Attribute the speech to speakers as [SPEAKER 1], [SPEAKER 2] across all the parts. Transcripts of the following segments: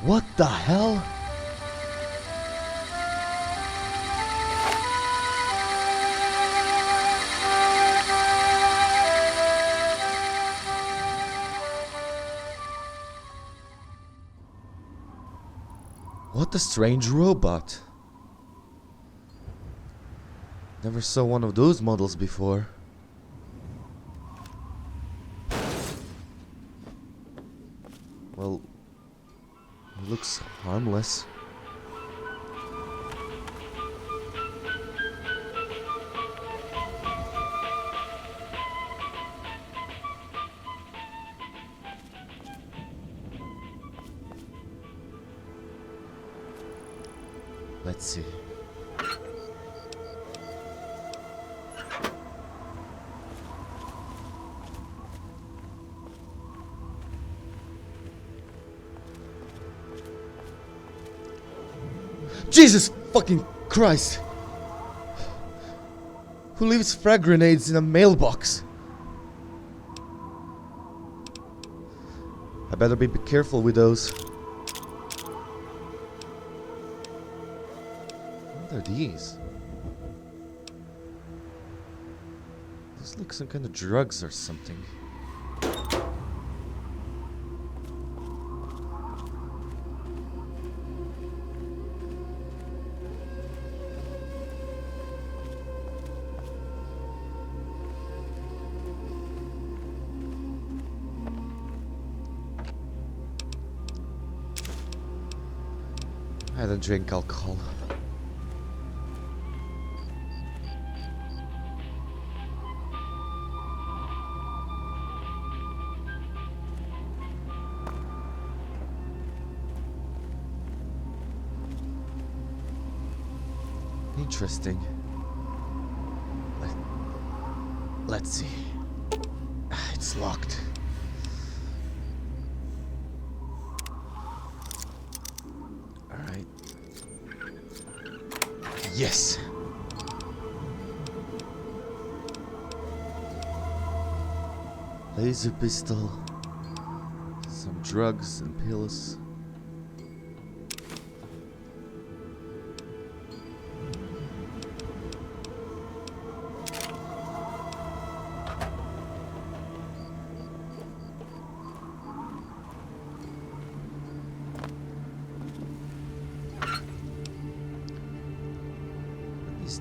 [SPEAKER 1] What the hell? What a strange robot. Never saw one of those models before. Well, it looks harmless. Let's see. Jesus fucking Christ! Who leaves frag grenades in a mailbox? I better be careful with those. What are these? Those look some kind of drugs or something. I don't drink alcohol. Interesting. Let's see. It's locked. Alright. Yes! Laser pistol. Some drugs and pills.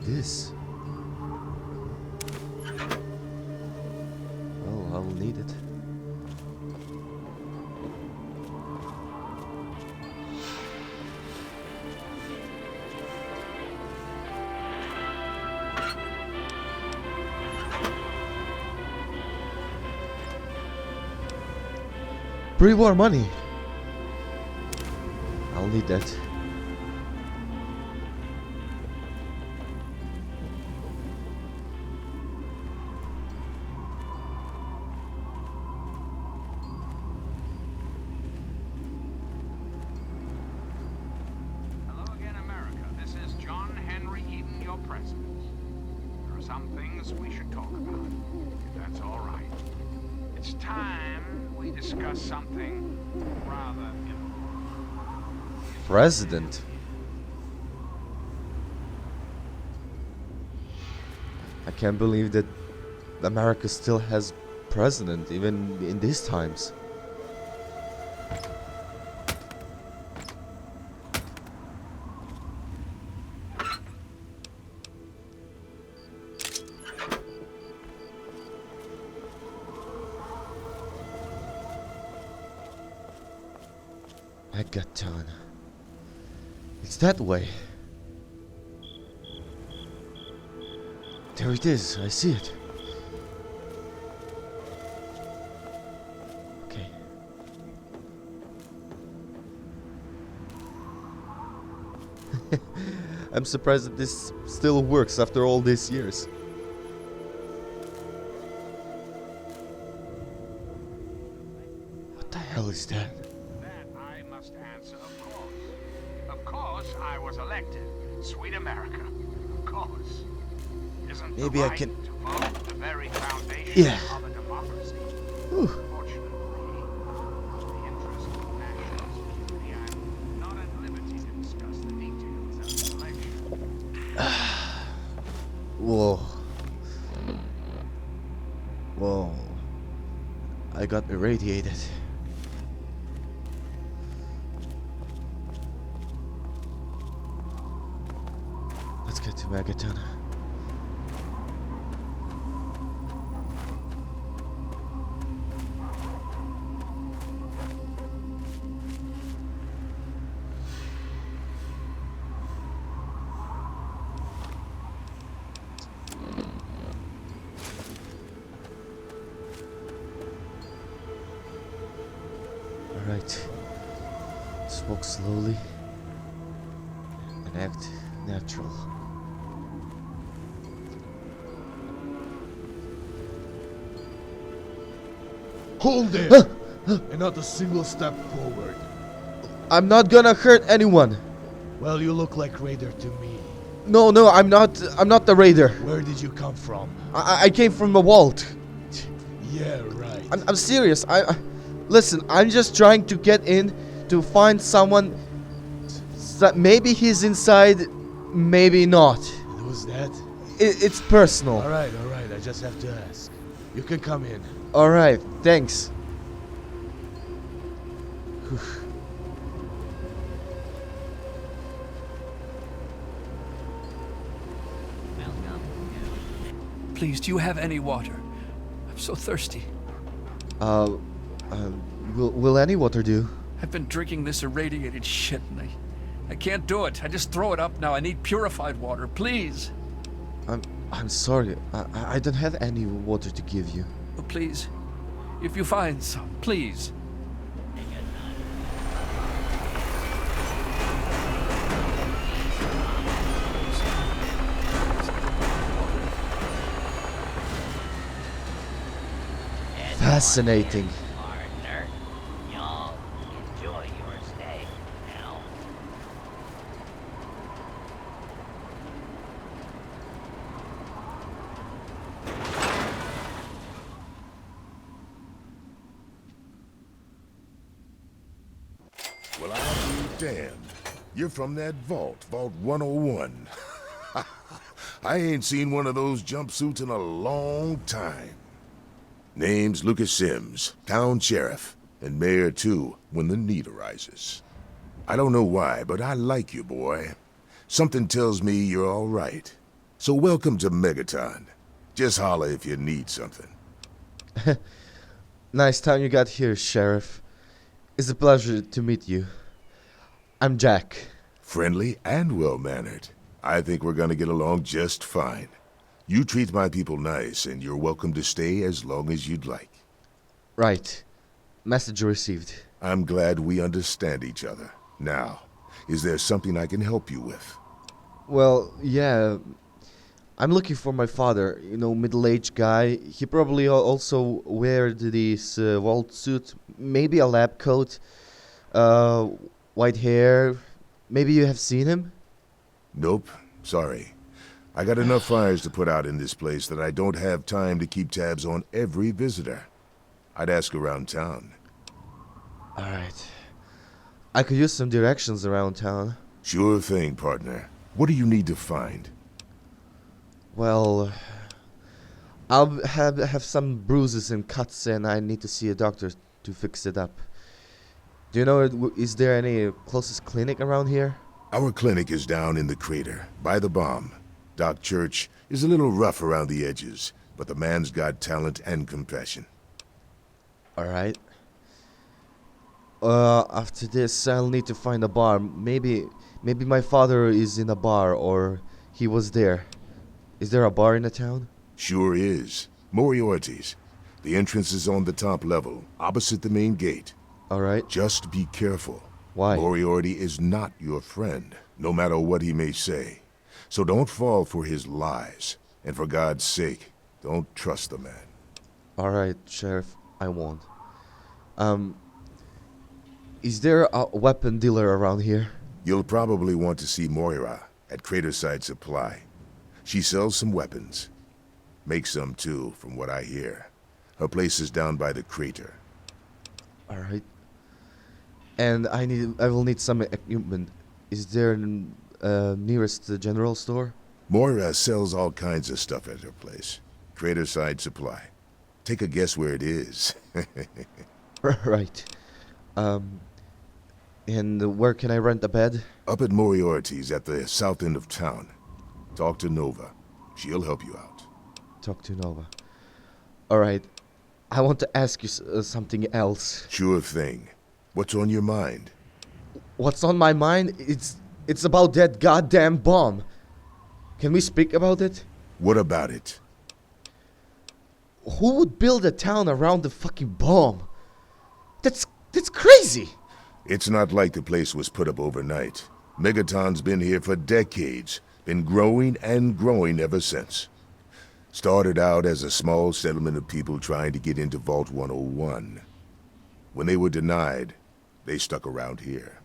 [SPEAKER 1] This? Oh, I'll need it. Pre-war money. I'll need that.
[SPEAKER 2] Some things we should talk about, if that's all right. It's time we discuss something rather important.
[SPEAKER 1] President? I can't believe that America still has president, even in these times. Megaton. It's that way. There it is, I see it. Okay. I'm surprised that this still works after all these years. What the hell is that?
[SPEAKER 2] I was elected. Sweet America. Of course. Isn't
[SPEAKER 1] maybe
[SPEAKER 2] the
[SPEAKER 1] I
[SPEAKER 2] right
[SPEAKER 1] can.
[SPEAKER 2] To vote the very foundation of a democracy.
[SPEAKER 1] Whew.
[SPEAKER 2] Fortunately, the interest of national security, I'm
[SPEAKER 1] Whoa. Whoa. I got irradiated. Let's get to Megaton. Alright. Just walk slowly and act natural.
[SPEAKER 3] Hold there! And not a single step forward.
[SPEAKER 1] I'm not gonna hurt anyone.
[SPEAKER 3] Well, you look like Raider to me.
[SPEAKER 1] No, I'm not the raider.
[SPEAKER 3] Where did you come from?
[SPEAKER 1] I came from the vault.
[SPEAKER 3] Yeah, right.
[SPEAKER 1] I'm serious. Listen, I'm just trying to get in to find someone that maybe he's inside, maybe not.
[SPEAKER 3] And who's that?
[SPEAKER 1] It's personal.
[SPEAKER 3] Alright, I just have to ask. You can come in.
[SPEAKER 1] Alright, thanks.
[SPEAKER 4] Please, do you have any water? I'm so thirsty.
[SPEAKER 1] Will any water do?
[SPEAKER 4] I've been drinking this irradiated shit and I can't do it. I just throw it up now. I need purified water, please.
[SPEAKER 1] I'm sorry. I don't have any water to give you.
[SPEAKER 4] Oh, please. If you find some, please.
[SPEAKER 1] Fascinating.
[SPEAKER 5] Partner, y'all enjoy your stay now.
[SPEAKER 6] Well, I'll be damned. You're from that vault, Vault 101. I ain't seen one of those jumpsuits in a long time. Name's Lucas Sims, town sheriff, and mayor too, when the need arises. I don't know why, but I like you, boy. Something tells me you're all right. So welcome to Megaton. Just holler if you need something.
[SPEAKER 1] Nice time you got here, Sheriff. It's a pleasure to meet you. I'm Jack.
[SPEAKER 6] Friendly and well-mannered. I think we're gonna get along just fine. You treat my people nice, and you're welcome to stay as long as you'd like.
[SPEAKER 1] Right. Message received.
[SPEAKER 6] I'm glad we understand each other. Now, is there something I can help you with?
[SPEAKER 1] Well, yeah. I'm looking for my father. You know, middle-aged guy. He probably also wear this vault suit. Maybe a lab coat. White hair. Maybe you have seen him?
[SPEAKER 6] Nope. Sorry. I got enough fires to put out in this place that I don't have time to keep tabs on every visitor. I'd ask around town.
[SPEAKER 1] Alright. I could use some directions around town.
[SPEAKER 6] Sure thing, partner. What do you need to find?
[SPEAKER 1] Well, I'll have some bruises and cuts, and I need to see a doctor to fix it up. Do you know, is there any closest clinic around here?
[SPEAKER 6] Our clinic is down in the crater, by the bomb. Doc Church is a little rough around the edges, but the man's got talent and compassion.
[SPEAKER 1] Alright. After this, I'll need to find a bar. Maybe my father is in a bar, or he was there. Is there a bar in the town?
[SPEAKER 6] Sure is. Moriarty's. The entrance is on the top level, opposite the main gate.
[SPEAKER 1] Alright.
[SPEAKER 6] Just be careful.
[SPEAKER 1] Why?
[SPEAKER 6] Moriarty is not your friend, no matter what he may say. So don't fall for his lies. And for God's sake, don't trust the man.
[SPEAKER 1] Alright, Sheriff. I won't. Is there a weapon dealer around here?
[SPEAKER 6] You'll probably want to see Moira at Craterside Supply. She sells some weapons. Makes some too, from what I hear. Her place is down by the crater.
[SPEAKER 1] Alright. And I will need some equipment. Is there nearest the general store?
[SPEAKER 6] Moira sells all kinds of stuff at her place. Trader Side Supply. Take a guess where it is.
[SPEAKER 1] Right. And where can I rent a bed?
[SPEAKER 6] Up at Moriarty's at the south end of town. Talk to Nova. She'll help you out.
[SPEAKER 1] Talk to Nova. Alright. I want to ask you something else.
[SPEAKER 6] Sure thing. What's on your mind?
[SPEAKER 1] What's on my mind? It's about that goddamn bomb. Can we speak about it?
[SPEAKER 6] What about it?
[SPEAKER 1] Who would build a town around the fucking bomb? That's crazy.
[SPEAKER 6] It's not like the place was put up overnight. Megaton's been here for decades. Been growing and growing ever since. Started out as a small settlement of people trying to get into Vault 101. When they were denied, they stuck around here.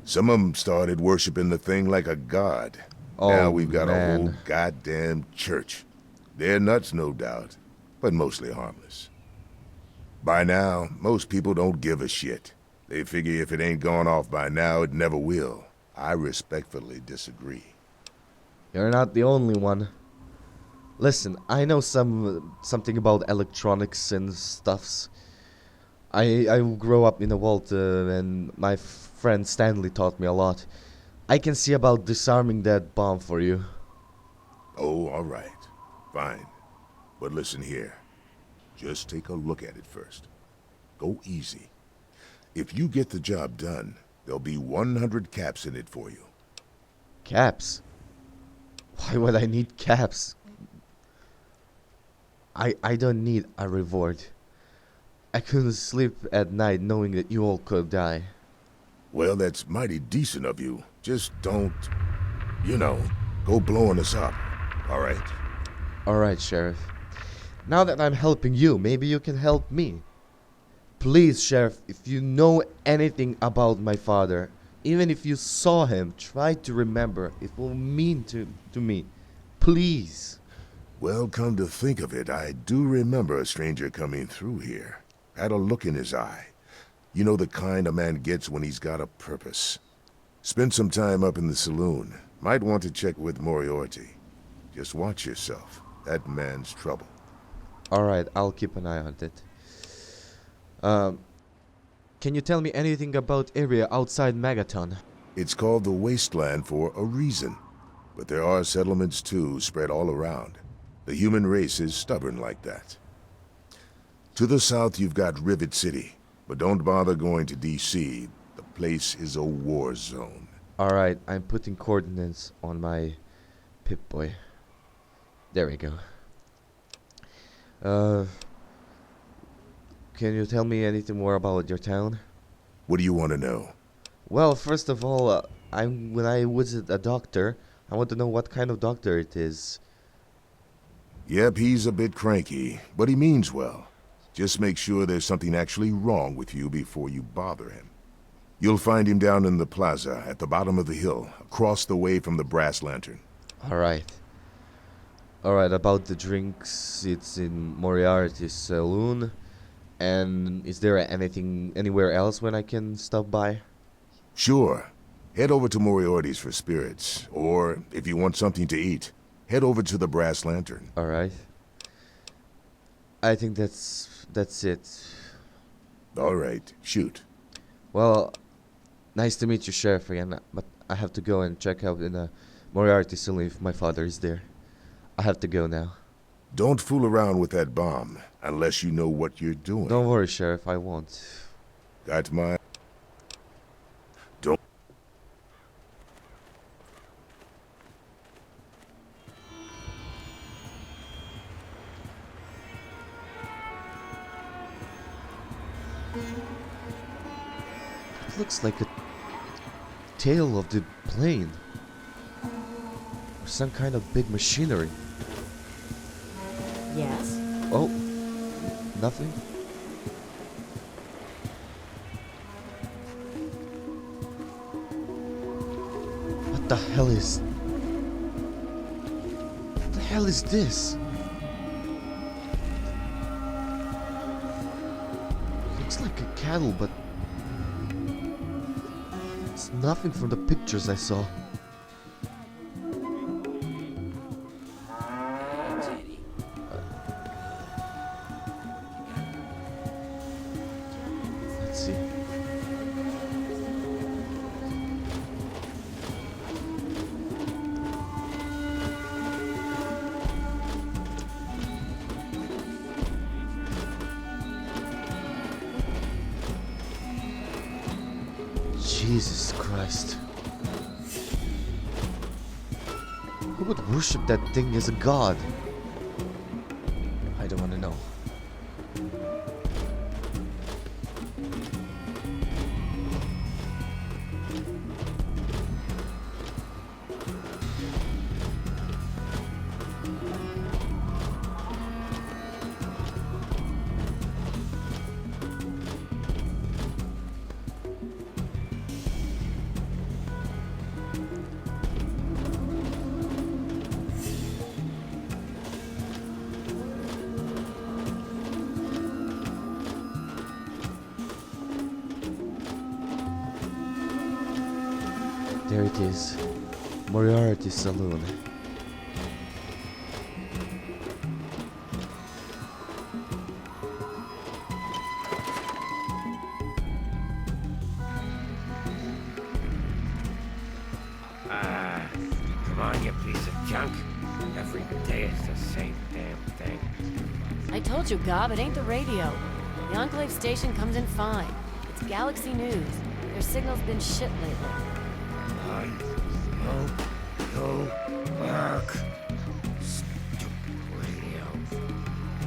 [SPEAKER 6] Some of them started worshiping the thing like a god.
[SPEAKER 1] Oh,
[SPEAKER 6] now we've got
[SPEAKER 1] man.
[SPEAKER 6] a whole goddamn church. They're nuts, no doubt, but mostly harmless. By now, most people don't give a shit. They figure if it ain't gone off by now, it never will. I respectfully disagree.
[SPEAKER 1] You're not the only one. Listen, I know something about electronics and stuffs. I grew up in a vault and my friend Stanley taught me a lot. I can see about disarming that bomb for you.
[SPEAKER 6] Oh, all right. Fine. But listen here. Just take a look at it first. Go easy. If you get the job done, there'll be 100 caps in it for you.
[SPEAKER 1] Caps? Why would I need caps? I don't need a reward. I couldn't sleep at night knowing that you all could die.
[SPEAKER 6] Well, that's mighty decent of you. Just don't, go blowing us up. All right?
[SPEAKER 1] Alright, Sheriff. Now that I'm helping you, maybe you can help me. Please, Sheriff, if you know anything about my father, even if you saw him, try to remember. It will mean to me. Please.
[SPEAKER 6] Well, come to think of it, I do remember a stranger coming through here. Had a look in his eye. You know the kind a man gets when he's got a purpose. Spend some time up in the saloon. Might want to check with Moriarty. Just watch yourself. That man's trouble.
[SPEAKER 1] Alright, I'll keep an eye on it. Can you tell me anything about area outside Megaton?
[SPEAKER 6] It's called the Wasteland for a reason. But there are settlements too, spread all around. The human race is stubborn like that. To the south you've got Rivet City. But don't bother going to D.C. The place is a war zone.
[SPEAKER 1] Alright, I'm putting coordinates on my Pip-Boy. There we go. Can you tell me anything more about your town?
[SPEAKER 6] What do you want to know?
[SPEAKER 1] Well, first of all, when I visit a doctor, I want to know what kind of doctor it is.
[SPEAKER 6] Yep, he's a bit cranky, but he means well. Just make sure there's something actually wrong with you before you bother him. You'll find him down in the plaza at the bottom of the hill, across the way from the brass lantern.
[SPEAKER 1] Alright. Alright, about the drinks, it's in Moriarty's Saloon. And is there anywhere else when I can stop by?
[SPEAKER 6] Sure. Head over to Moriarty's for spirits, or if you want something to eat, head over to the brass lantern.
[SPEAKER 1] Alright. I think that's it.
[SPEAKER 6] Alright, shoot.
[SPEAKER 1] Well, nice to meet you, Sheriff, again, but I have to go and check out in the Moriarty Saloon if my father is there. I have to go now.
[SPEAKER 6] Don't fool around with that bomb, unless you know what you're doing.
[SPEAKER 1] Don't worry, Sheriff, I won't.
[SPEAKER 6] Got my... Don't...
[SPEAKER 1] It looks like a tail of the plane. Or some kind of big machinery.
[SPEAKER 7] Yes?
[SPEAKER 1] Oh, nothing? What the hell is... What the hell is this? Looks like a cattle, but... It's nothing from the pictures I saw. Jesus Christ. Who would worship that thing as a god? I don't want to know. There it is. Moriarty Saloon.
[SPEAKER 5] Come on, you piece of junk. Every day it's the same damn thing.
[SPEAKER 7] I told you, Gob, it ain't the radio. The Enclave station comes in fine. It's Galaxy News. Their signal's been shit lately.
[SPEAKER 5] I hope you work. Stupid radio.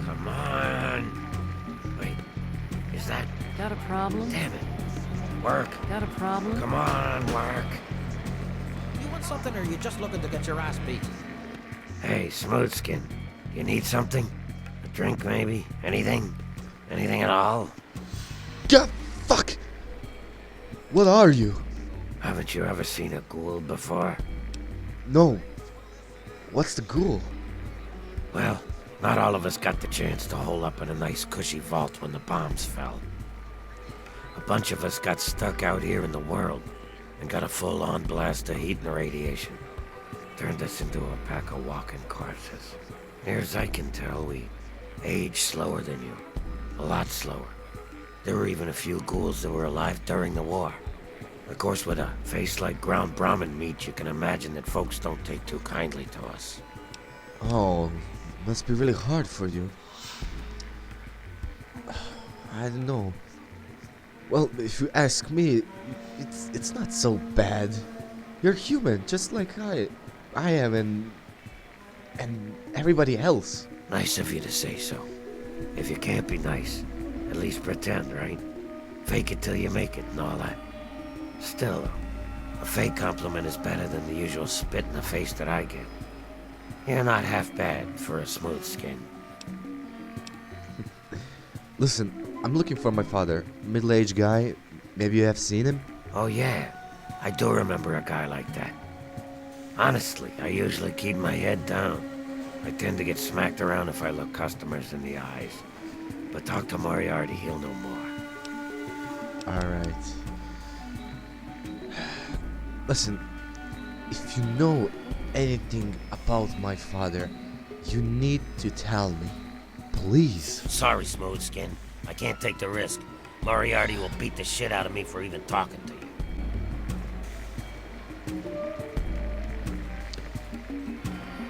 [SPEAKER 5] Come on. Wait, is that...
[SPEAKER 7] Got a problem?
[SPEAKER 5] Damn it. Work.
[SPEAKER 7] Got a problem?
[SPEAKER 5] Come on, work.
[SPEAKER 8] You want something, or are you just looking to get your ass beat?
[SPEAKER 5] Hey, Smoothskin. You need something? A drink, maybe? Anything? Anything at all?
[SPEAKER 1] God, fuck! What are you?
[SPEAKER 5] Haven't you ever seen a ghoul before?
[SPEAKER 1] No. What's the ghoul?
[SPEAKER 5] Well, not all of us got the chance to hole up in a nice cushy vault when the bombs fell. A bunch of us got stuck out here in the world and got a full-on blast of heat and radiation. Turned us into a pack of walking corpses. Near as I can tell, we age slower than you. A lot slower. There were even a few ghouls that were alive during the war. Of course, with a face like ground Brahmin meat, you can imagine that folks don't take too kindly to us.
[SPEAKER 1] Oh, must be really hard for you. I don't know. Well, if you ask me, it's not so bad. You're human, just like I am, and everybody else.
[SPEAKER 5] Nice of you to say so. If you can't be nice, at least pretend, right? Fake it till you make it and all that. Still, a fake compliment is better than the usual spit in the face that I get. You're not half bad for a smooth skin.
[SPEAKER 1] Listen, I'm looking for my father. Middle-aged guy. Maybe you have seen him?
[SPEAKER 5] Oh yeah, I do remember a guy like that. Honestly, I usually keep my head down. I tend to get smacked around if I look customers in the eyes. But talk to Moriarty, he'll know more.
[SPEAKER 1] Alright. Listen, if you know anything about my father, you need to tell me. Please.
[SPEAKER 5] Sorry, Smoothskin. I can't take the risk. Moriarty will beat the shit out of me for even talking to you.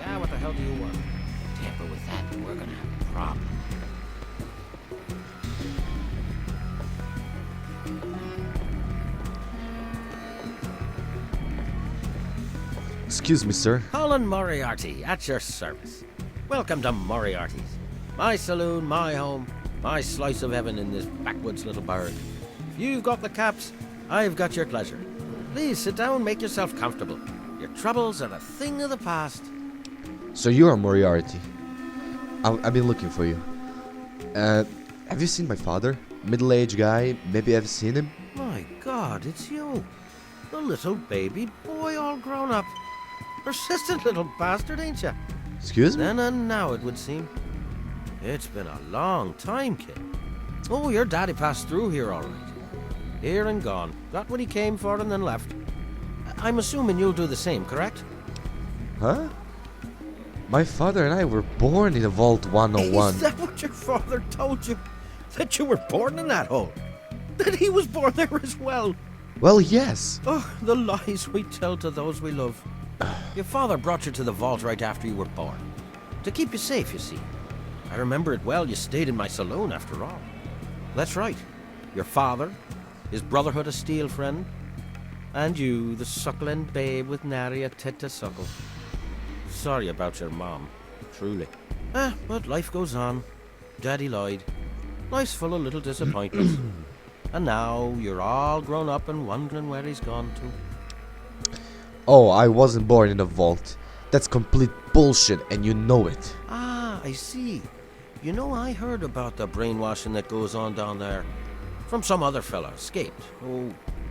[SPEAKER 8] Yeah, what the hell do you want?
[SPEAKER 5] Tamper with that, and we're gonna have a problem.
[SPEAKER 1] Excuse me, sir.
[SPEAKER 8] Colin Moriarty, at your service. Welcome to Moriarty's. My saloon, my home, my slice of heaven in this backwoods little burg. If you've got the caps, I've got your pleasure. Please sit down, make yourself comfortable. Your troubles are a thing of the past.
[SPEAKER 1] So you are Moriarty. I've been looking for you. Have you seen my father? Middle-aged guy. Maybe I've seen him?
[SPEAKER 8] My God, it's you. The little baby boy all grown up. Persistent little bastard, ain't you?
[SPEAKER 1] Excuse me?
[SPEAKER 8] Then and now, it would seem. It's been a long time, kid. Oh, your daddy passed through here all right. Here and gone. Got what he came for and then left. I'm assuming you'll do the same, correct?
[SPEAKER 1] Huh? My father and I were born in a Vault 101.
[SPEAKER 8] Is that what your father told you? That you were born in that hole? That he was born there as well?
[SPEAKER 1] Well, yes.
[SPEAKER 8] Oh, the lies we tell to those we love. Your father brought you to the vault right after you were born. To keep you safe, you see. I remember it well, you stayed in my saloon after all. That's right. Your father, his Brotherhood of Steel friend, And you, the suckling babe with nary a tit to suckle. Sorry about your mom, truly. But life goes on. Daddy lied. Life's full of little disappointments. And now you're all grown up and wondering where he's gone to.
[SPEAKER 1] Oh, I wasn't born in a vault. That's complete bullshit, and you know it.
[SPEAKER 8] Ah, I see. You know, I heard about the brainwashing that goes on down there. From some other fella, escaped.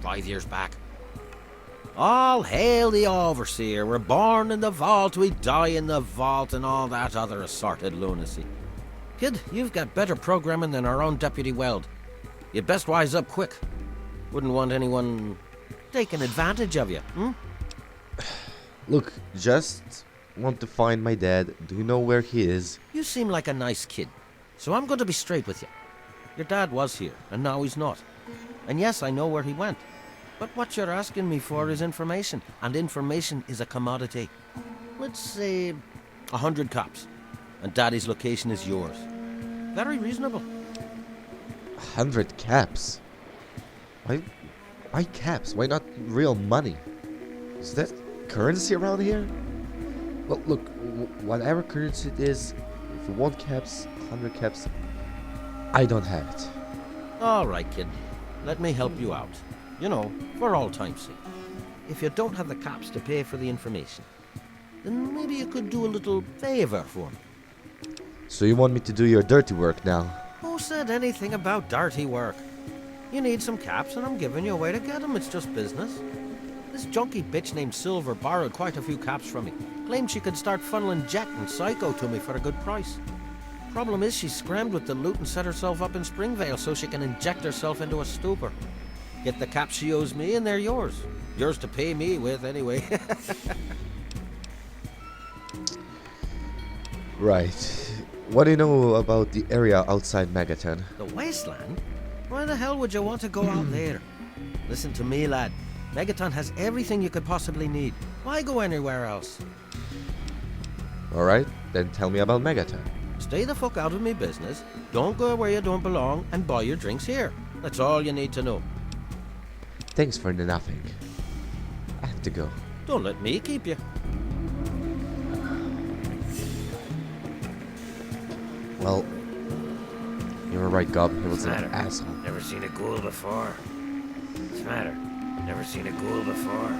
[SPEAKER 8] 5 years back. All hail the overseer. We're born in the vault, we die in the vault, and all that other assorted lunacy. Kid, you've got better programming than our own Deputy Weld. You'd best wise up quick. Wouldn't want anyone taking advantage of you,
[SPEAKER 1] Look, just want to find my dad. Do you know where he is?
[SPEAKER 8] You seem like a nice kid, so I'm going to be straight with you. Your dad was here, and now he's not. And yes, I know where he went. But what you're asking me for is information, and information is a commodity. Let's say 100 cops, and Daddy's location is yours. Very reasonable.
[SPEAKER 1] 100 caps? Why caps? Why not real money? Is that currency around here? Well, look, whatever currency it is, if you want caps, 100 caps, I don't have it.
[SPEAKER 8] All right, kid. Let me help you out. You know, for all time's sake. If you don't have the cops to pay for the information, then maybe you could do a little favor for me.
[SPEAKER 1] So you want me to do your dirty work now?
[SPEAKER 8] Who said anything about dirty work? You need some caps, and I'm giving you a way to get them. It's just business. This junkie bitch named Silver borrowed quite a few caps from me. Claimed she could start funneling Jack and Psycho to me for a good price. Problem is, she scrammed with the loot and set herself up in Springvale so she can inject herself into a stupor. Get the caps she owes me, and they're yours. Yours to pay me with, anyway.
[SPEAKER 1] Right. What do you know about the area outside Megaton?
[SPEAKER 8] The wasteland? Why the hell would you want to go out there? Listen to me, lad. Megaton has everything you could possibly need. Why go anywhere else?
[SPEAKER 1] Alright, then tell me about Megaton.
[SPEAKER 8] Stay the fuck out of me business, don't go where you don't belong, and buy your drinks here. That's all you need to know.
[SPEAKER 1] Thanks for the nothing. I have to go.
[SPEAKER 8] Don't let me keep you.
[SPEAKER 1] Well, you're right, Gob. He was an
[SPEAKER 5] Matter?
[SPEAKER 1] asshole.
[SPEAKER 5] Never seen a ghoul before. What's the matter? Never seen a ghoul before.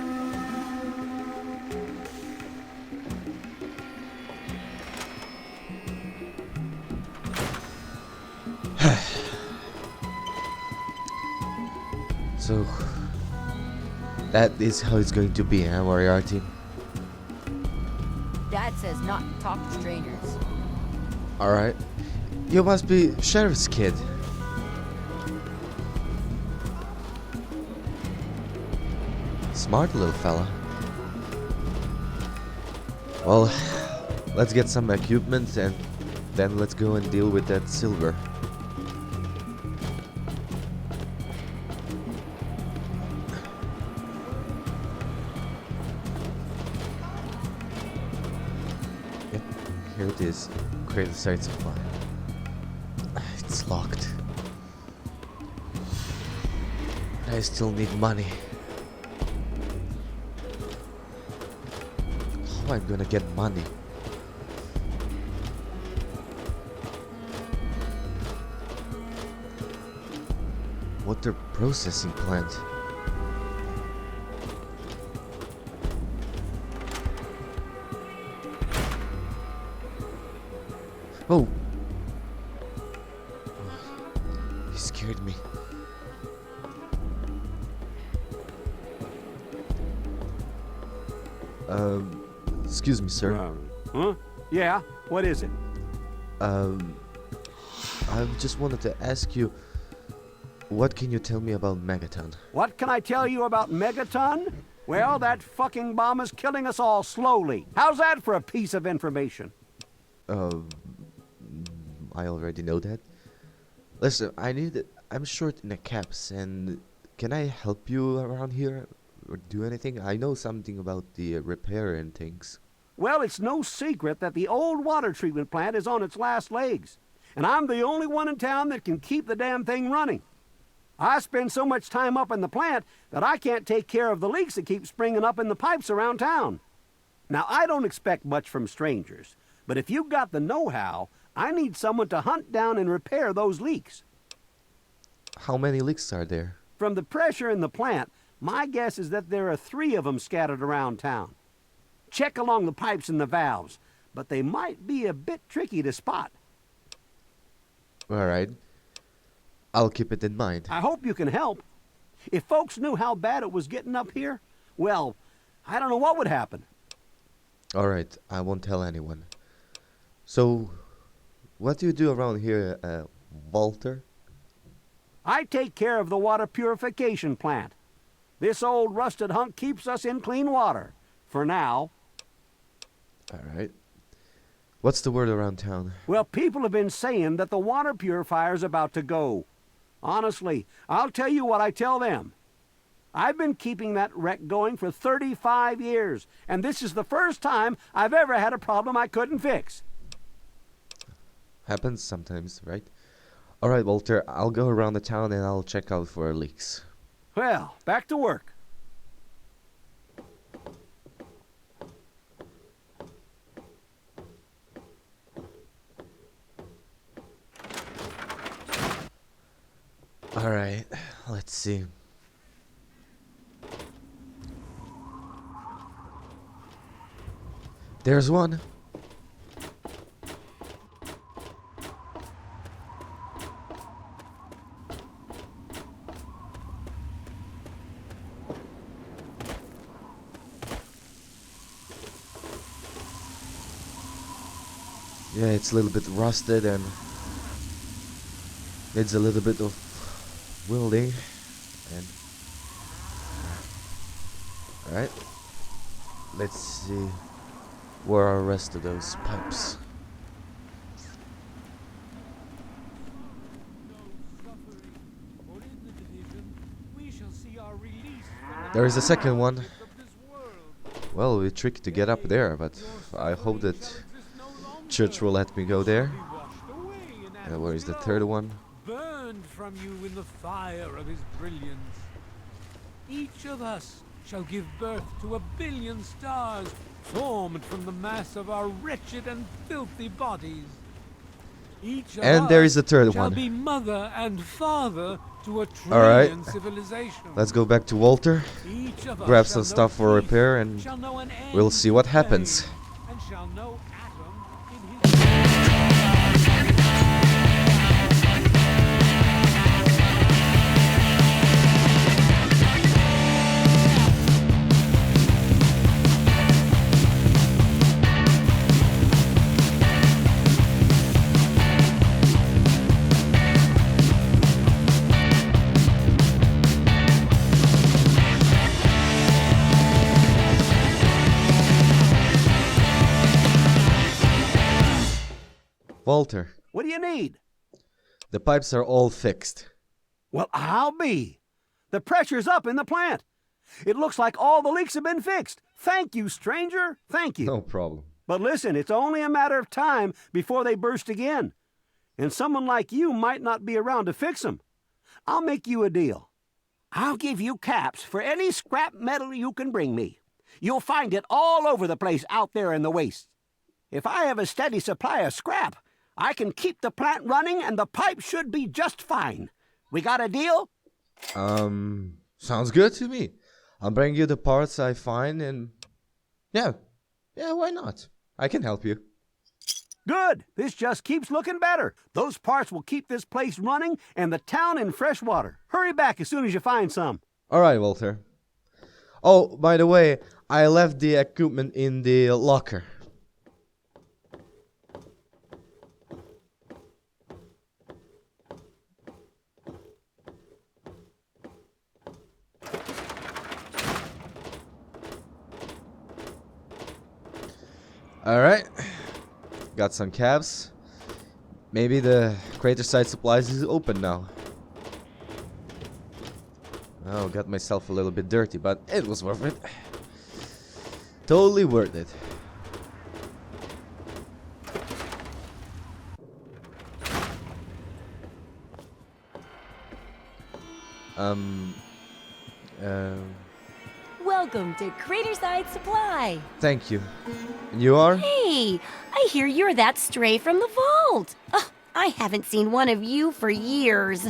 [SPEAKER 1] So, that is how it's going to be, huh, Moriarty?
[SPEAKER 9] Dad says not to talk to strangers.
[SPEAKER 1] Alright. You must be Sheriff's kid. Smart little fella. Well, let's get some equipment and then let's go and deal with that Silver. Yep, here it is. Create a site supply. It's locked. I still need money. How am I gonna get money? Water processing plant. Oh! He scared me. Excuse me, sir.
[SPEAKER 10] Huh? Yeah? What is it?
[SPEAKER 1] I just wanted to ask you, what can you tell me about Megaton?
[SPEAKER 10] What can I tell you about Megaton? Well, that fucking bomb is killing us all slowly. How's that for a piece of information?
[SPEAKER 1] I already know that. Listen, I'm short in the caps, and can I help you around here? Or do anything? I know something about the repair and things.
[SPEAKER 10] Well, it's no secret that the old water treatment plant is on its last legs. And I'm the only one in town that can keep the damn thing running. I spend so much time up in the plant that I can't take care of the leaks that keep springing up in the pipes around town. Now, I don't expect much from strangers, but if you've got the know-how, I need someone to hunt down and repair those leaks.
[SPEAKER 1] How many leaks are there?
[SPEAKER 10] From the pressure in the plant, my guess is that there are 3 of them scattered around town. Check along the pipes and the valves, but they might be a bit tricky to spot.
[SPEAKER 1] All right. I'll keep it in mind.
[SPEAKER 10] I hope you can help. If folks knew how bad it was getting up here, well, I don't know what would happen.
[SPEAKER 1] All right, I won't tell anyone. So, what do you do around here, Walter?
[SPEAKER 10] I take care of the water purification plant. This old rusted hunk keeps us in clean water. For now.
[SPEAKER 1] All right. What's the word around town?
[SPEAKER 10] Well, people have been saying that the water purifier's about to go. Honestly, I'll tell you what I tell them. I've been keeping that wreck going for 35 years, and this is the first time I've ever had a problem I couldn't fix.
[SPEAKER 1] Happens sometimes, right? All right, Walter, I'll go around the town and I'll check out for leaks.
[SPEAKER 10] Well, back to work.
[SPEAKER 1] All right, let's see. There's one. Yeah, it's a little bit rusted and needs a little bit of welding. And alright, let's see where are the rest of those pipes. There is a second one. Well, it's tricky to get up there, but I hope that Church will let me go there. Where is the third one?
[SPEAKER 11] Burned from you in the fire of his brilliance. Each of us shall give birth to 1,000,000,000 stars, formed from the mass of our wretched and filthy bodies. Each of
[SPEAKER 1] And there is a third
[SPEAKER 11] shall
[SPEAKER 1] one.
[SPEAKER 11] be mother and father to a
[SPEAKER 1] Alright,
[SPEAKER 11] trillion civilization.
[SPEAKER 1] let's go back to Walter,
[SPEAKER 11] Each of us
[SPEAKER 1] grab
[SPEAKER 11] shall
[SPEAKER 1] some
[SPEAKER 11] know
[SPEAKER 1] stuff for
[SPEAKER 11] peace,
[SPEAKER 1] repair, and
[SPEAKER 11] shall know an end
[SPEAKER 1] we'll see what
[SPEAKER 11] to
[SPEAKER 1] happens.
[SPEAKER 11] pain, and shall know Adam in his
[SPEAKER 1] Walter,
[SPEAKER 10] What do you need?
[SPEAKER 1] the pipes are all fixed.
[SPEAKER 10] Well, I'll be. The pressure's up in the plant. It looks like all the leaks have been fixed. Thank you, stranger. Thank you.
[SPEAKER 1] No problem.
[SPEAKER 10] But listen, it's only a matter of time before they burst again. And someone like you might not be around to fix them. I'll make you a deal. I'll give you caps for any scrap metal you can bring me. You'll find it all over the place out there in the wastes. If I have a steady supply of scrap, I can keep the plant running and the pipe should be just fine. We got a deal?
[SPEAKER 1] Sounds good to me. I'll bring you the parts I find and yeah, why not? I can help you.
[SPEAKER 10] Good. This just keeps looking better. Those parts will keep this place running and the town in fresh water. Hurry back as soon as you find some.
[SPEAKER 1] All right, Walter. Oh, by the way, I left the equipment in the locker. Alright, got some cabs. Maybe the crater site supplies is open now. Oh, got myself a little bit dirty, but it was worth it. Totally worth it. Um, uh,
[SPEAKER 7] Welcome to Craterside Supply.
[SPEAKER 1] thank you. And you are?
[SPEAKER 7] Hey, I hear you're that stray from the vault. I haven't seen one of you for years.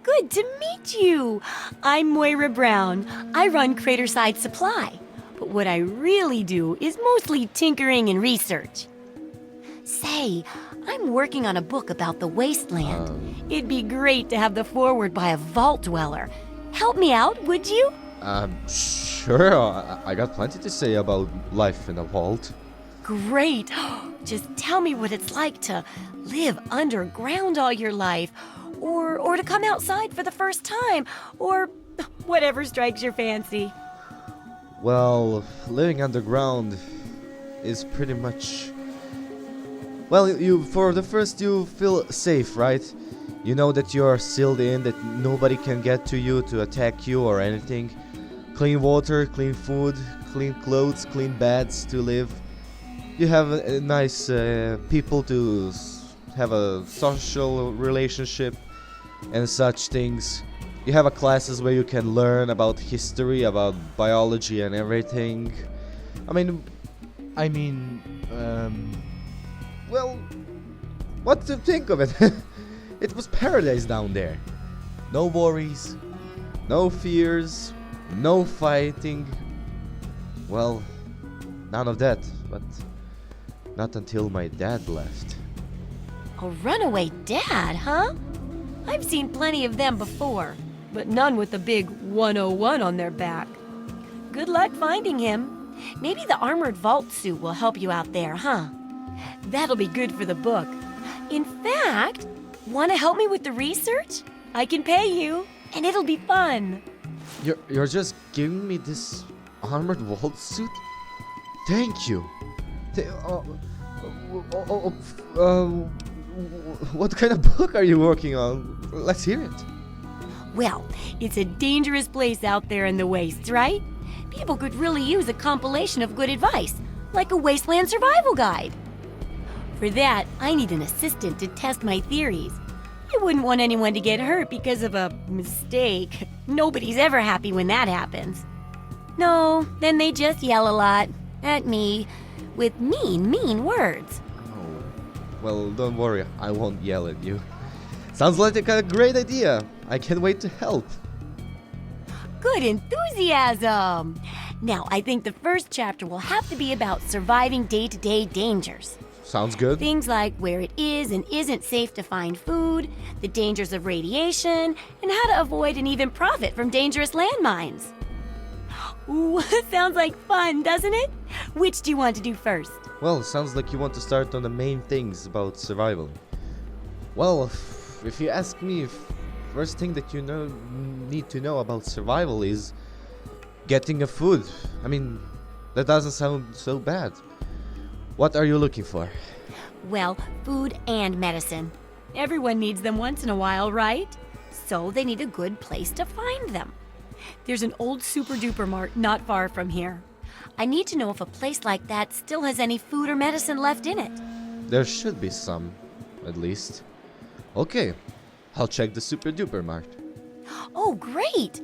[SPEAKER 7] Good to meet you. I'm Moira Brown. I run Craterside Supply. But what I really do is mostly tinkering and research. Say, I'm working on a book about the wasteland. It'd be great to have the foreword by a vault dweller. Help me out, would you?
[SPEAKER 1] Sure. I got plenty to say about life in a vault.
[SPEAKER 7] Great. Just tell me what it's like to live underground all your life, or to come outside for the first time, or whatever strikes your fancy.
[SPEAKER 1] Well, living underground is pretty much... Well, for the first you feel safe, right? You know that you're sealed in, that nobody can get to you to attack you or anything. Clean water, clean food, clean clothes, clean beds to live. You have a nice people to have a social relationship and such things. You have classes where you can learn about history, about biology and everything. Well, what to think of it? It was paradise down there. No worries, no fears, no fighting. Well, none of that, but not until my dad left.
[SPEAKER 7] A runaway dad, huh? I've seen plenty of them before, but none with the big 101 on their back. Good luck finding him. Maybe the armored vault suit will help you out there, huh? That'll be good for the book. In fact, want to help me with the research? I can pay you, and it'll be fun.
[SPEAKER 1] You're just giving me this armored vault suit? Thank you. What kind of book are you working on? Let's hear it.
[SPEAKER 7] Well, it's a dangerous place out there in the wastes, right? People could really use a compilation of good advice, like a wasteland survival guide. For that, I need an assistant to test my theories. I wouldn't want anyone to get hurt because of a mistake. Nobody's ever happy when that happens. No, then they just yell a lot at me with mean words.
[SPEAKER 1] Oh, well, don't worry, I won't yell at you. Sounds like a great idea. I can't wait to help.
[SPEAKER 7] Good enthusiasm! Now, I think the first chapter will have to be about surviving day-to-day dangers.
[SPEAKER 1] Sounds good.
[SPEAKER 7] Things like where it is and isn't safe to find food, the dangers of radiation, and how to avoid and even profit from dangerous landmines. Ooh, sounds like fun, doesn't it? Which do you want to do first?
[SPEAKER 1] Well, sounds like you want to start on the main things about survival. Well, if you ask me, first thing that you need to know about survival is getting a food. I mean, that doesn't sound so bad. What are you looking for?
[SPEAKER 7] Well, food and medicine. Everyone needs them once in a while, right? So they need a good place to find them. There's an old super-duper mart not far from here. I need to know if a place like that still has any food or medicine left in it.
[SPEAKER 1] There should be some, at least. Okay, I'll check the super-duper mart.
[SPEAKER 7] Oh, great!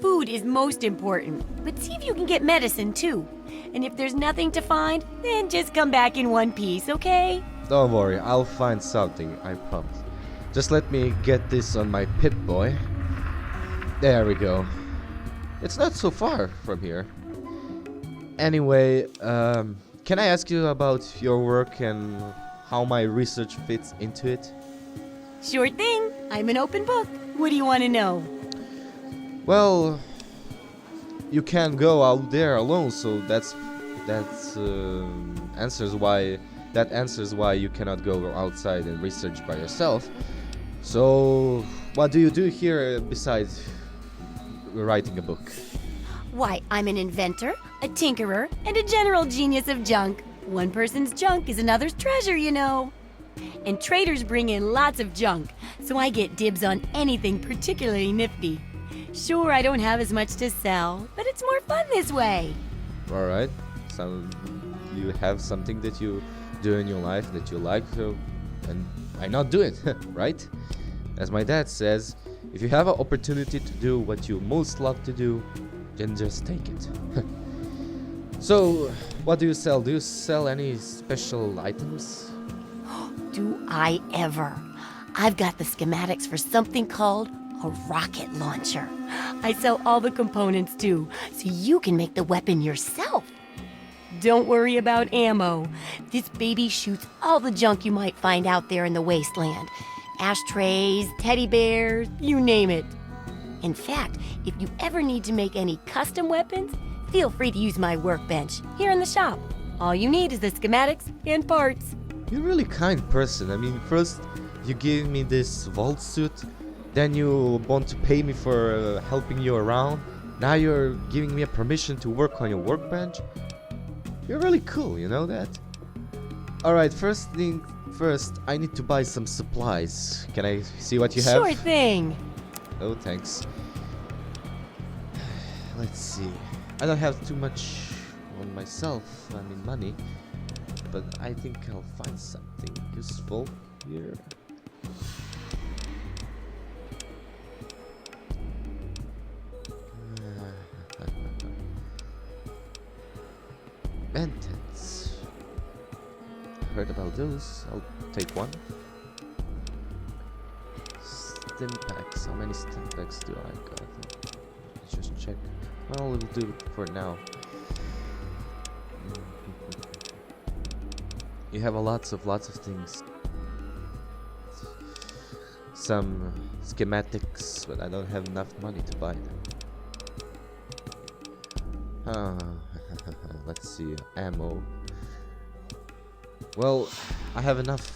[SPEAKER 7] Food is most important, but see if you can get medicine too. And if there's nothing to find, then just come back in one piece, okay?
[SPEAKER 1] Don't worry, I'll find something, I promise. Just let me get this on my Pip-Boy. There we go. It's not so far from here. Anyway, can I ask you about your work and how my research fits into it?
[SPEAKER 7] Sure thing. I'm an open book. What do you want to know?
[SPEAKER 1] Well, you can't go out there alone, so that answers why you cannot go outside and research by yourself. So, what do you do here besides writing a book?
[SPEAKER 7] Why, I'm an inventor, a tinkerer, and a general genius of junk. One person's junk is another's treasure, you know. And traders bring in lots of junk, so I get dibs on anything particularly nifty. Sure, I don't have as much to sell, but it's more fun this way.
[SPEAKER 1] Alright, so you have something that you do in your life that you like, so, and why not do it, right? As my dad says, If you have an opportunity to do what you most love to do, then just take it. So, what do you sell? Do you sell any special items?
[SPEAKER 7] Do I ever? I've got the schematics for something called a rocket launcher. I sell all the components too, so you can make the weapon yourself. Don't worry about ammo. This baby shoots all the junk you might find out there in the wasteland. Ashtrays, teddy bears, you name it. In fact, if you ever need to make any custom weapons, feel free to use my workbench here in the shop. All you need is the schematics and parts.
[SPEAKER 1] You're a really kind person. I mean, first you give me this vault suit, then you want to pay me for helping you around. Now you're giving me a permission to work on your workbench. You're really cool, you know that? Alright, first thing first, I need to buy some supplies. Can I see what you have?
[SPEAKER 7] Sure thing.
[SPEAKER 1] Oh, thanks. Let's see. I don't have too much on myself, I mean money. But I think I'll find something useful here. Mentons. Heard about those. I'll take one. Stim packs. How many stim packs do I got? Let's just check. Well, we'll do it for now. You have lots of things. Some schematics, but I don't have enough money to buy them. Let's see, ammo. Well, I have enough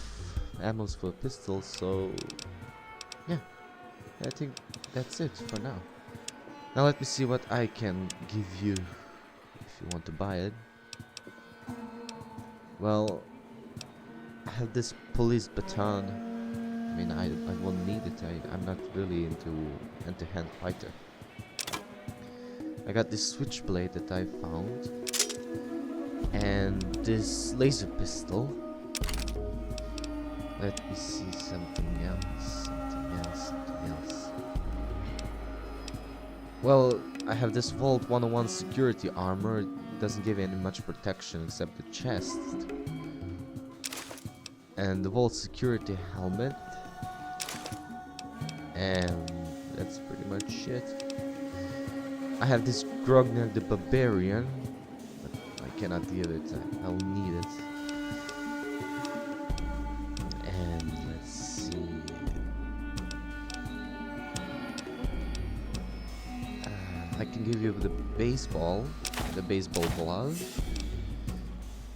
[SPEAKER 1] ammos for pistols, so yeah, I think that's it for now. Now let me see what I can give you if you want to buy it. Well, I have this police baton. I mean, I won't need it. I'm not really into hand-to-hand fighter. I got this switchblade that I found, and this laser pistol. Let me see something else. Well, I have this Vault 101 security armor. It doesn't give any much protection except the chest. And the Vault security helmet. And that's pretty much it. I have this Grogner the Barbarian, but I cannot give it. I'll need it. And let's see. I can give you the baseball glove.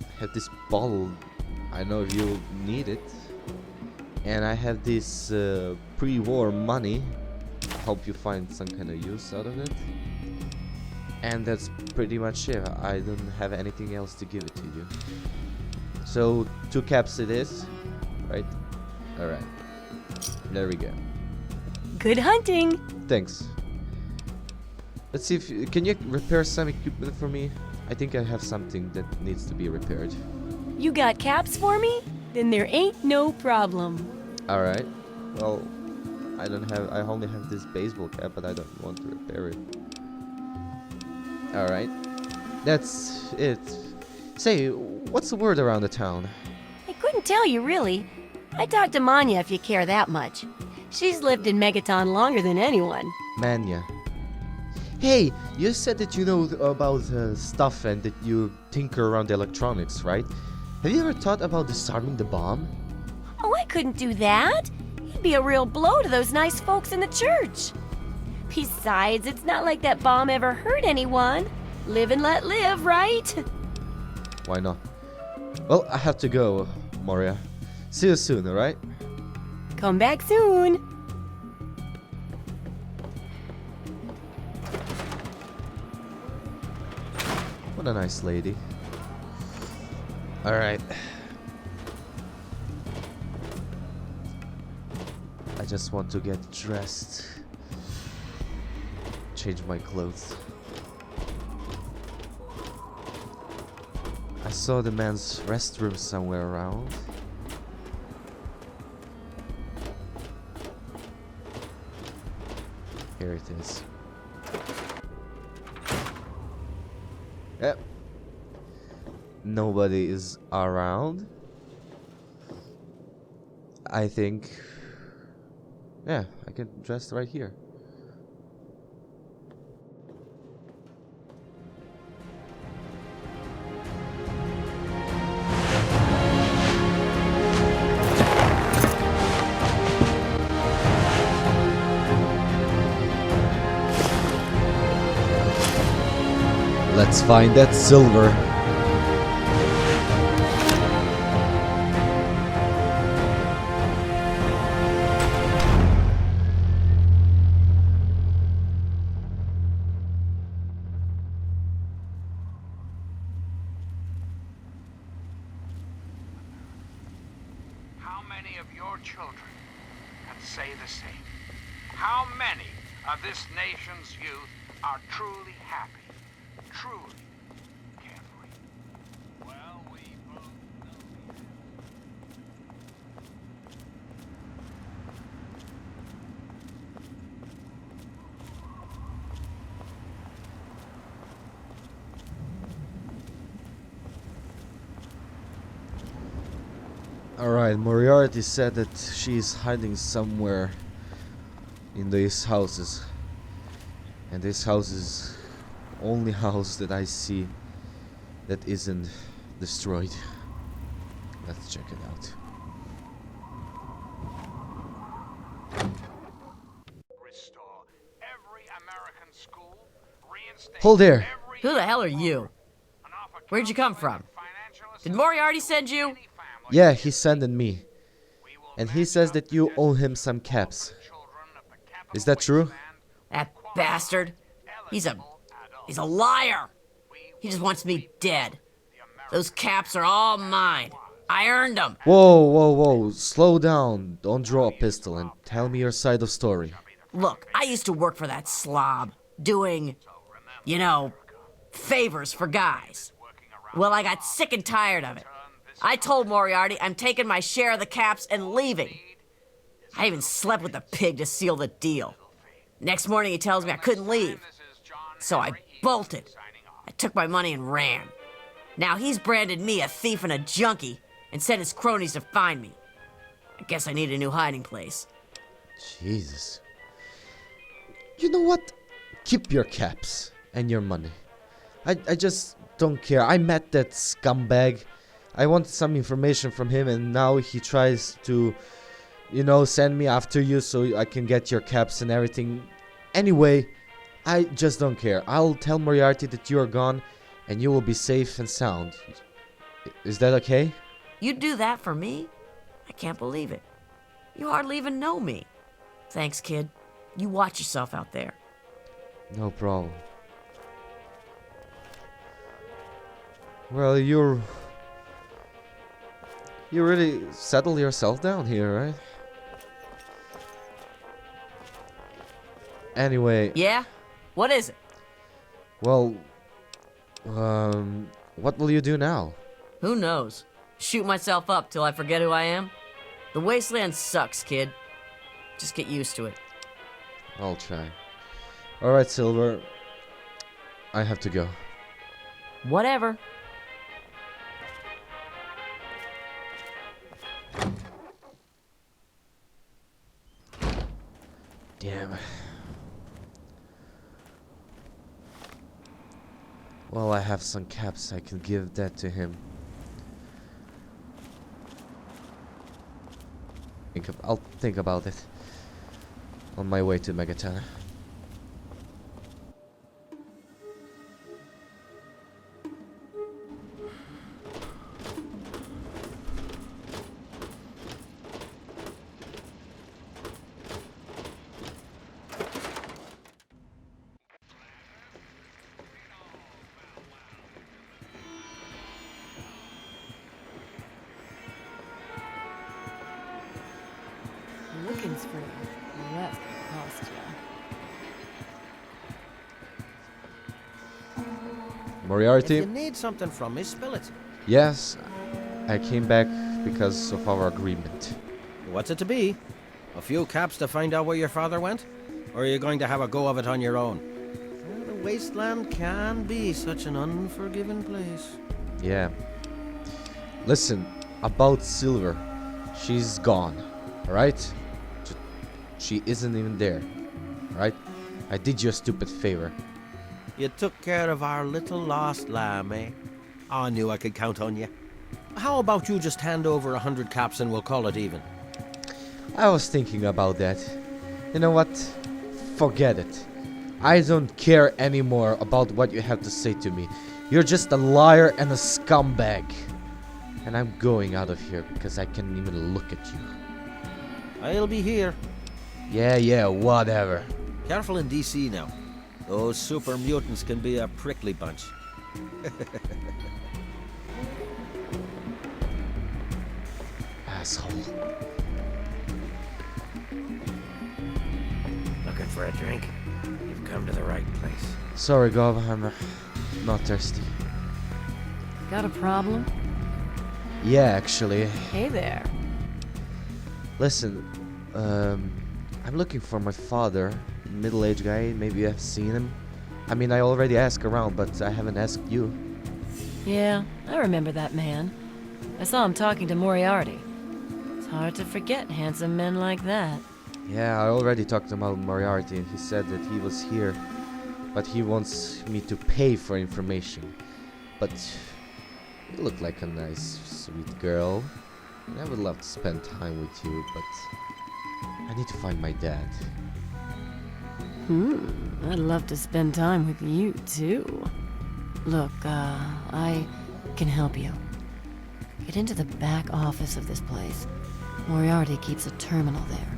[SPEAKER 1] I have this bottle. I know you need it. And I have this pre-war money. Hope you find some kind of use out of it. And that's pretty much it. I don't have anything else to give it to you. So 2 caps it is, right? Alright. There we go.
[SPEAKER 7] Good hunting.
[SPEAKER 1] Thanks. Let's see if can you repair some equipment for me? I think I have something that needs to be repaired.
[SPEAKER 7] You got caps for me? Then there ain't no problem.
[SPEAKER 1] Alright. Well, I only have this baseball cap, but I don't want to repair it. Alright. That's it. Say, what's the word around the town?
[SPEAKER 7] I couldn't tell you, really. I talked to Manya if you care that much. She's lived in Megaton longer than anyone.
[SPEAKER 1] Manya. Hey, you said that you know about stuff and that you tinker around electronics, right? Have you ever thought about disarming the bomb?
[SPEAKER 7] Oh, I couldn't do that. It'd be a real blow to those nice folks in the church. Besides, it's not like that bomb ever hurt anyone. Live and let live, right?
[SPEAKER 1] Why not? Well, I have to go, Moria. See you soon, alright?
[SPEAKER 7] Come back soon.
[SPEAKER 1] What a nice lady. Alright. I just want to get dressed. Change my clothes. I saw the man's restroom somewhere around. Here it is. Yep. Nobody is around. I think... yeah, I can dress right here. Let's find that silver.
[SPEAKER 2] How many of your children can say the same? How many of this nation's youth are truly happy? Truly carefree? Well, we both know.
[SPEAKER 1] Alright, Moriarty said that she's hiding somewhere in these houses. And this house is only house that I see that isn't destroyed. Let's check it out.
[SPEAKER 2] Restore every American school, reinstate
[SPEAKER 1] Hold there.
[SPEAKER 9] Who the hell are you? Where'd you come from? Did Moriarty send you?
[SPEAKER 1] Yeah, he's sending me. And he says that you owe him some caps. Is that true?
[SPEAKER 9] That bastard. He's a liar. He just wants me dead. Those caps are all mine. I earned them.
[SPEAKER 1] Whoa, whoa, whoa. Slow down. Don't draw a pistol and tell me your side of story.
[SPEAKER 9] Look, I used to work for that slob, doing, you know, favors for guys. Well, I got sick and tired of it. I told Moriarty I'm taking my share of the caps and leaving. I even slept with the pig to seal the deal. Next morning he tells me I couldn't leave. So I bolted. I took my money and ran. Now he's branded me a thief and a junkie and sent his cronies to find me. I guess I need a new hiding place.
[SPEAKER 1] Jesus. You know what? Keep your caps and your money. I just don't care. I met that scumbag. I wanted some information from him and now he tries to, you know, send me after you so I can get your caps and everything. Anyway, I just don't care. I'll tell Moriarty that you are gone and you will be safe and sound. Is that okay?
[SPEAKER 9] You do that for me? I can't believe it. You hardly even know me. Thanks, kid. You watch yourself out there.
[SPEAKER 1] No problem. Well, you really settled yourself down here, right? Anyway.
[SPEAKER 9] Yeah? What is it?
[SPEAKER 1] Well, what will you do now?
[SPEAKER 9] Who knows? Shoot myself up till I forget who I am? The wasteland sucks, kid. Just get used to it.
[SPEAKER 1] I'll try. Alright, Silver. I have to go.
[SPEAKER 9] Whatever.
[SPEAKER 1] Damn. Well, I have some caps. I can give that to him. I'll think about it on my way to Megaton.
[SPEAKER 9] Looking's free. That's gonna cost you.
[SPEAKER 1] Moriarty?
[SPEAKER 8] If you need something from me, spill it.
[SPEAKER 1] Yes, I came back because of our agreement.
[SPEAKER 8] What's it to be? A few caps to find out where your father went? or are you going to have a go of it on your own? Well, the wasteland can be such an unforgiving place.
[SPEAKER 1] Yeah. Listen, about Silver. She's gone, alright? She isn't even there, alright? I did you a stupid favor.
[SPEAKER 8] You took care of our little lost lamb, eh? I knew I could count on you. How about you just hand over 100 caps and we'll call it even?
[SPEAKER 1] I was thinking about that. You know what? Forget it. I don't care anymore about what you have to say to me. You're just a liar and a scumbag. And I'm going out of here because I can't even look at you.
[SPEAKER 8] I'll be here.
[SPEAKER 1] Yeah, whatever.
[SPEAKER 8] Careful in DC now. Those super mutants can be a prickly bunch.
[SPEAKER 1] Asshole.
[SPEAKER 5] Looking for a drink? You've come to the right place.
[SPEAKER 1] Sorry, Gob, I'm not thirsty.
[SPEAKER 7] Got a problem?
[SPEAKER 1] Yeah, actually.
[SPEAKER 7] Hey there.
[SPEAKER 1] Listen, I'm looking for my father, middle-aged guy. Maybe you have seen him. I mean, I already asked around, but I haven't asked you.
[SPEAKER 7] Yeah, I remember that man. I saw him talking to Moriarty. It's hard to forget handsome men like that.
[SPEAKER 1] Yeah, I already talked to him about Moriarty, and he said that he was here, but he wants me to pay for information. But you look like a nice, sweet girl. And I would love to spend time with you, but I need to find my dad.
[SPEAKER 7] I'd love to spend time with you, too. Look, I can help you. Get into the back office of this place. Moriarty keeps a terminal there.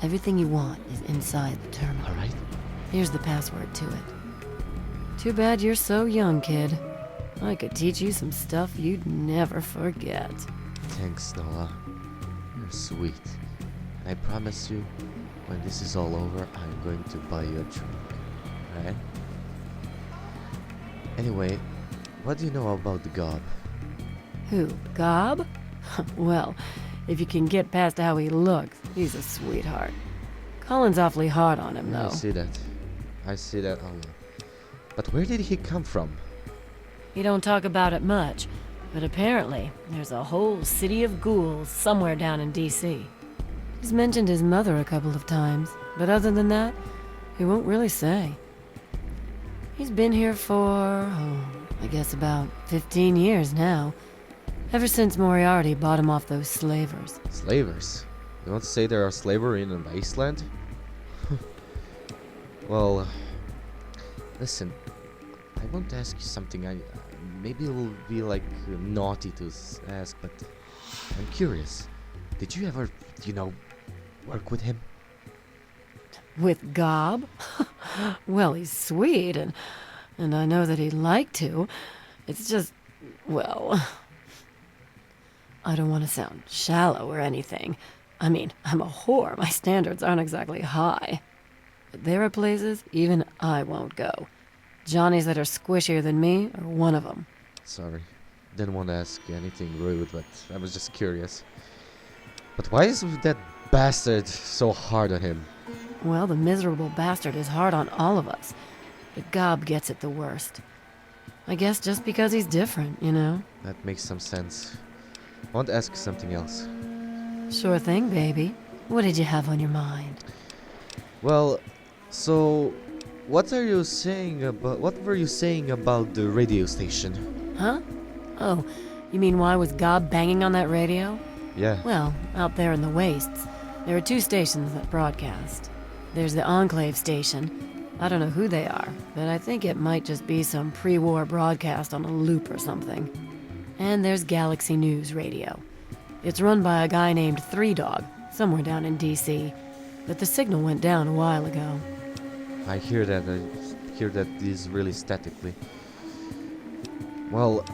[SPEAKER 7] Everything you want is inside the terminal.
[SPEAKER 1] Alright.
[SPEAKER 7] Here's the password to it. Too bad you're so young, kid. I could teach you some stuff you'd never forget.
[SPEAKER 1] Thanks, Noah. You're sweet. And I promise you, when this is all over, I'm going to buy you a drink. Alright? Anyway, what do you know about the Gob?
[SPEAKER 7] Who, Gob? Well, if you can get past how he looks, he's a sweetheart. Colin's awfully hard on him, though.
[SPEAKER 1] I see that. Oh, yeah. But where did he come from?
[SPEAKER 7] He don't talk about it much, but apparently there's a whole city of ghouls somewhere down in DC. He's mentioned his mother a couple of times, but other than that, he won't really say. He's been here for, I guess about 15 years now. Ever since Moriarty bought him off those slavers.
[SPEAKER 1] Slavers? You want to say there are slavery in a wasteland? Well, listen, I want to ask you something. Maybe it will be like naughty to ask, but I'm curious. Did you ever, work with him?
[SPEAKER 7] With Gob? Well, he's sweet, and I know that he'd like to. It's just, well, I don't want to sound shallow or anything. I mean, I'm a whore. My standards aren't exactly high. But there are places even I won't go. Johnnies that are squishier than me are one of them.
[SPEAKER 1] Sorry. Didn't want to ask you anything rude, but I was just curious. But why is that bastard so hard on him?
[SPEAKER 7] Well, the miserable bastard is hard on all of us. But Gob gets it the worst. I guess just because he's different,
[SPEAKER 1] That makes some sense. I want to ask you something else.
[SPEAKER 7] Sure thing, baby. What did you have on your mind?
[SPEAKER 1] Well, so what were you saying about the radio station?
[SPEAKER 7] Huh? Oh, you mean why was Gob banging on that radio?
[SPEAKER 1] Yeah.
[SPEAKER 7] Well, out there in the wastes, there are 2 stations that broadcast. There's the Enclave station. I don't know who they are, but I think it might just be some pre-war broadcast on a loop or something. And there's Galaxy News Radio. It's run by a guy named Three Dog, somewhere down in DC. But the signal went down a while ago.
[SPEAKER 1] I hear that. I hear that is really statically. Well,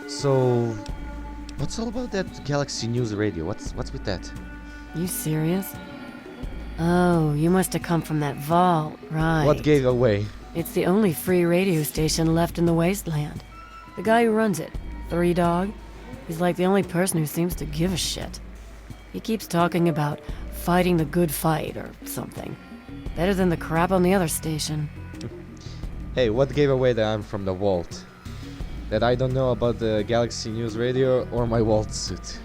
[SPEAKER 1] so what's all about that Galaxy News Radio? What's with that?
[SPEAKER 7] You serious? Oh, you must have come from that vault, right?
[SPEAKER 1] What gave away?
[SPEAKER 7] It's the only free radio station left in the wasteland. The guy who runs it, Three Dog, he's like the only person who seems to give a shit. He keeps talking about fighting the good fight or something. Better than the crap on the other station.
[SPEAKER 1] Hey, what gave away that I'm from the vault? That I don't know about the Galaxy News Radio or my vault suit.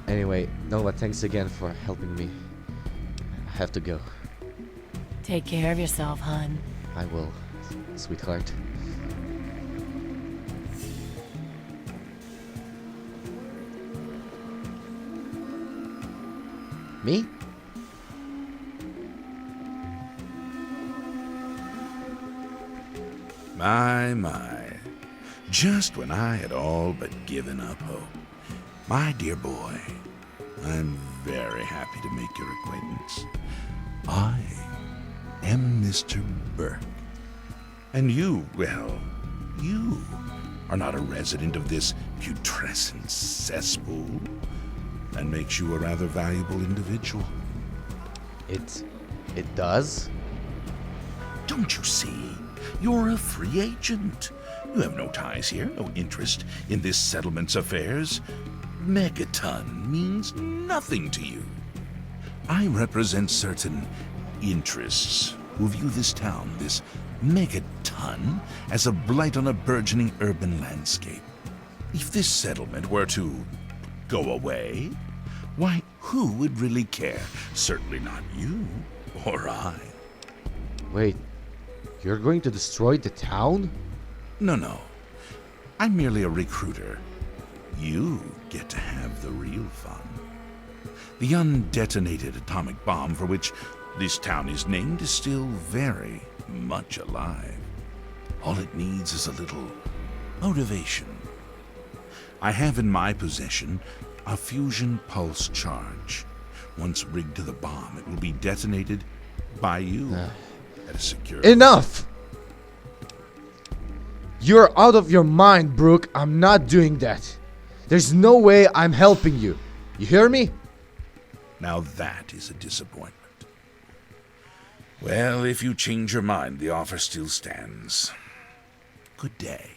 [SPEAKER 1] Anyway, Nova, thanks again for helping me. I have to go.
[SPEAKER 7] Take care of yourself, hon.
[SPEAKER 1] I will, sweetheart. Me?
[SPEAKER 6] My. Just when I had all but given up hope. My dear boy, I'm very happy to make your acquaintance. I am Mr. Burke. And you, well, you are not a resident of this putrescent cesspool. That makes you a rather valuable individual.
[SPEAKER 1] It does?
[SPEAKER 6] Don't you see? You're a free agent. You have no ties here, no interest in this settlement's affairs. Megaton means nothing to you. I represent certain interests who view this town, this Megaton, as a blight on a burgeoning urban landscape. If this settlement were to go away, why, who would really care? Certainly not you or I.
[SPEAKER 1] Wait, you're going to destroy the town?
[SPEAKER 6] No. I'm merely a recruiter. You get to have the real fun. The undetonated atomic bomb for which this town is named is still very much alive. All it needs is a little motivation. I have in my possession a fusion pulse charge. Once rigged to the bomb, it will be detonated by you at a secure...
[SPEAKER 1] Enough! You're out of your mind, Brooke. I'm not doing that. There's no way I'm helping you. You hear me?
[SPEAKER 6] Now that is a disappointment. Well, if you change your mind, the offer still stands. Good day.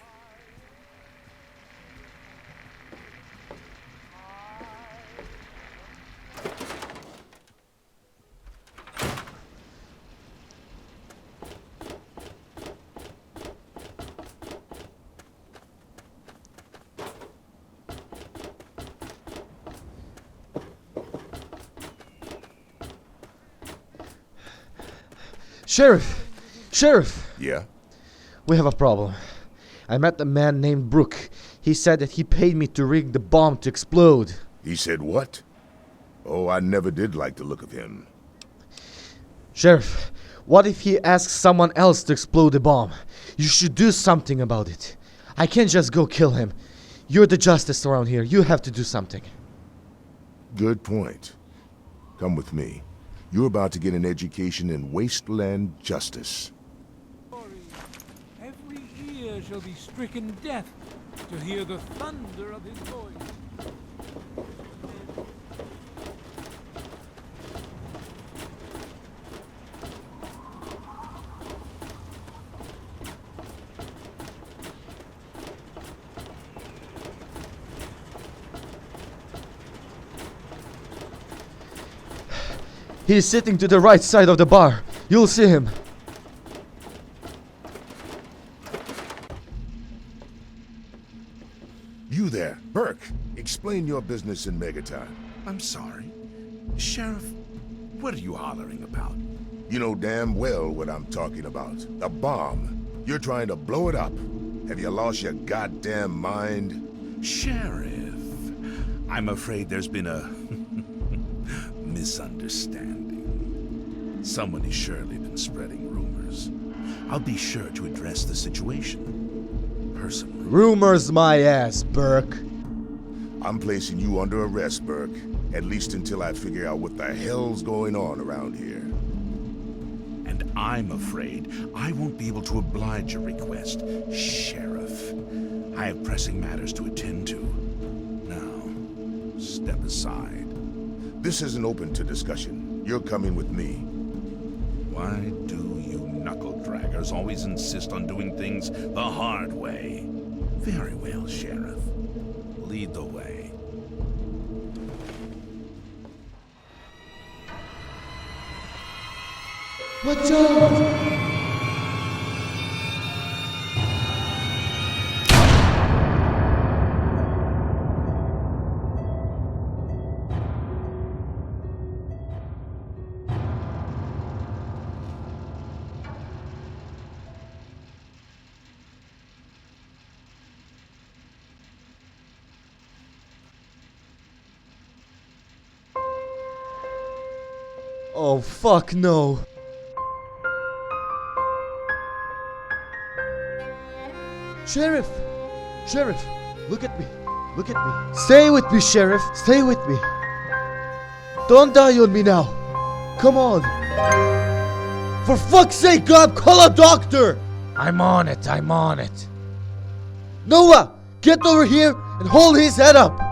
[SPEAKER 1] Sheriff!
[SPEAKER 6] Yeah?
[SPEAKER 1] We have a problem. I met a man named Brooke. He said that he paid me to rig the bomb to explode.
[SPEAKER 6] He said what? Oh, I never did like the look of him.
[SPEAKER 1] Sheriff, what if he asks someone else to explode the bomb? You should do something about it. I can't just go kill him. You're the justice around here. You have to do something.
[SPEAKER 6] Good point. Come with me. You're about to get an education in wasteland justice.
[SPEAKER 11] Every ear shall be stricken deaf to hear the thunder of his voice.
[SPEAKER 1] He's sitting to the right side of the bar. You'll see him.
[SPEAKER 6] You there, Burke. Explain your business in Megaton.
[SPEAKER 5] I'm sorry. Sheriff, what are you hollering about?
[SPEAKER 6] You know damn well what I'm talking about. The bomb. You're trying to blow it up. Have you lost your goddamn mind?
[SPEAKER 5] Sheriff, I'm afraid there's been a misunderstanding. Someone has surely been spreading rumors. I'll be sure to address the situation personally.
[SPEAKER 1] Rumors my ass, Burke.
[SPEAKER 6] I'm placing you under arrest, Burke. At least until I figure out what the hell's going on around here.
[SPEAKER 5] And I'm afraid I won't be able to oblige your request, Sheriff. I have pressing matters to attend to. Now, step aside.
[SPEAKER 6] This isn't open to discussion. You're coming with me.
[SPEAKER 5] Why do you knuckle-draggers always insist on doing things the hard way? Very well, Sheriff. Lead the way.
[SPEAKER 1] Watch out! Oh, fuck no. Sheriff! Sheriff! Look at me! Look at me! Stay with me, Sheriff! Stay with me! Don't die on me now! Come on! For fuck's sake, God! Call a doctor!
[SPEAKER 3] I'm on it, I'm on it.
[SPEAKER 1] Noah! Get over here and hold his head up!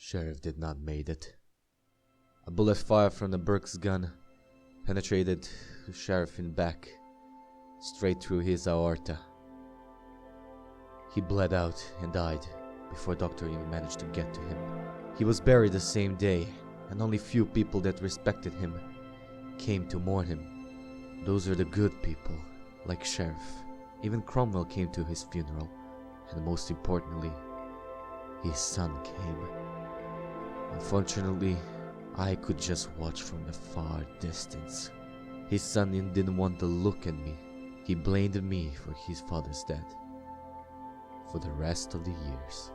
[SPEAKER 1] Sheriff did not made it. A bullet fired from the Burke's gun penetrated the sheriff in back, straight through his aorta. He bled out and died before doctor even managed to get to him. He was buried the same day, and only few people that respected him came to mourn him. Those are the good people, like Sheriff. Even Cromwell came to his funeral, and most importantly, his son came. Unfortunately, I could just watch from the far distance. His son didn't want to look at me. He blamed me for his father's death for the rest of the years.